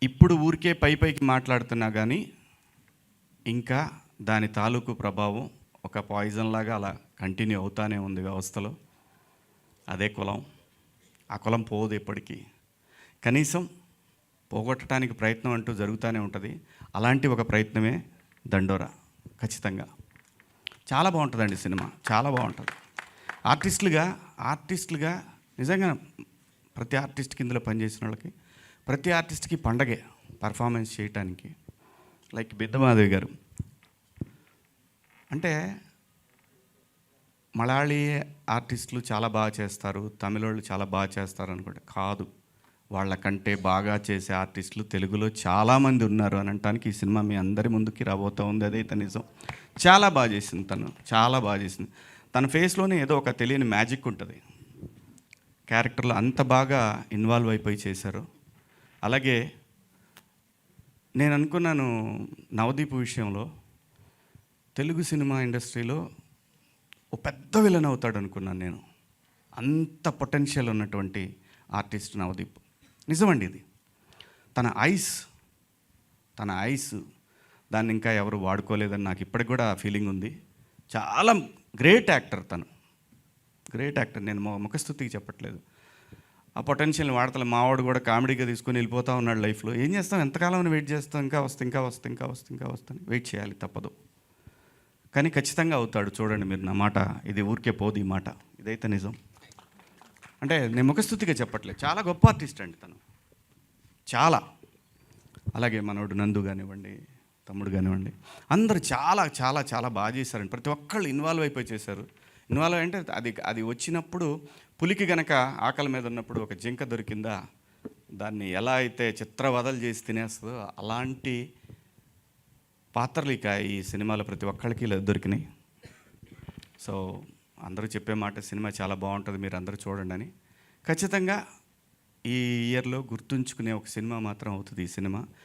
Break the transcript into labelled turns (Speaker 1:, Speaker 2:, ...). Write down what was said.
Speaker 1: ఇప్పుడు ఊరికే పైకి మాట్లాడుతున్నా కానీ ఇంకా దాని తాలూకు ప్రభావం ఒక పాయిజన్ లాగా అలా కంటిన్యూ అవుతానే ఉంది వ్యవస్థలో. అదే కులం. ఆ కులం పోదు ఎప్పటికీ. కనీసం పోగొట్టడానికి ప్రయత్నం అంటూ జరుగుతూనే ఉంటుంది. అలాంటి ఒక ప్రయత్నమే దండోరా. ఖచ్చితంగా చాలా బాగుంటుందండి సినిమా, చాలా బాగుంటుంది. ఆర్టిస్టులుగా నిజంగా ప్రతి ఆర్టిస్ట్కి ఇందులో పనిచేసిన వాళ్ళకి, ప్రతి ఆర్టిస్ట్కి పండగే పర్ఫార్మెన్స్ చేయటానికి. లైక్ బిద్దమాధవి గారు అంటే మలయాళీ ఆర్టిస్టులు చాలా బాగా చేస్తారు, తమిళోళ్ళు చాలా బాగా చేస్తారు అనుకుంటే కాదు. వాళ్ళకంటే బాగా చేసే ఆర్టిస్టులు తెలుగులో చాలామంది ఉన్నారు అని అనటానికి ఈ సినిమా మీ అందరి ముందుకి రాబోతూ ఉంది. అదైతే నిజం. చాలా బాగా చేసింది తను, చాలా బాగా చేసింది. తన ఫేస్లోనే ఏదో ఒక తెలియని మ్యాజిక్ ఉంటుంది. క్యారెక్టర్లో అంత బాగా ఇన్వాల్వ్ అయిపోయి చేశారు. అలాగే నేను అనుకున్నాను నవదీప్ విషయంలో తెలుగు సినిమా ఇండస్ట్రీలో ఓ పెద్ద విలన్ అవుతాడు అనుకున్నాను నేను. అంత పొటెన్షియల్ ఉన్నటువంటి ఆర్టిస్ట్ నవదీప్. నిజమండి ఇది. తన ఐస్ దాన్ని ఇంకా ఎవరు వాడుకోలేదని నాకు ఇప్పటికి కూడా ఫీలింగ్ ఉంది. చాలా గ్రేట్ యాక్టర్ తను, గ్రేట్ యాక్టర్. నేను ముఖస్తుతికి చెప్పట్లేదు. ఆ పొటెన్షియల్ని వాడతల మావాడు కూడా కామెడీగా తీసుకొని వెళ్ళిపోతూ ఉన్నాడు లైఫ్లో. ఏం చేస్తాం, ఎంతకాలం వెయిట్ చేస్తాం, ఇంకా వస్తుంది వెయిట్ చేయాలి, తప్పదు. కానీ ఖచ్చితంగా అవుతాడు. చూడండి మీరు నా మాట, ఇది ఊరికే పోదు ఈ మాట, ఇదైతే నిజం. అంటే నేను ముఖస్తుతిగా చెప్పట్లేదు, చాలా గొప్ప ఆర్టిస్ట్ అండి తను, చాలా. అలాగే మనోడు నందు కానివ్వండి, తమ్ముడు కానివ్వండి, అందరూ చాలా చాలా చాలా బాగా చేశారండి. ప్రతి ఒక్కళ్ళు ఇన్వాల్వ్ అయిపోయి చేశారు. ఇన్వాల్వ్ అంటే అది వచ్చినప్పుడు పులికి గనక ఆకలి మీద ఉన్నప్పుడు ఒక జింక దొరికిందా, దాన్ని ఎలా అయితే చిత్రవదలు చేసి తినేస్తుందో అలాంటి పాత్రలు ఇక ఈ సినిమాలో ప్రతి ఒక్కళ్ళకి దొరికినాయి. సో అందరూ చెప్పే మాట సినిమా చాలా బాగుంటుంది, మీరు అందరూ చూడండి అని. ఖచ్చితంగా ఈ ఇయర్లో గుర్తుంచుకునే ఒక సినిమా మాత్రం అవుతుంది ఈ సినిమా.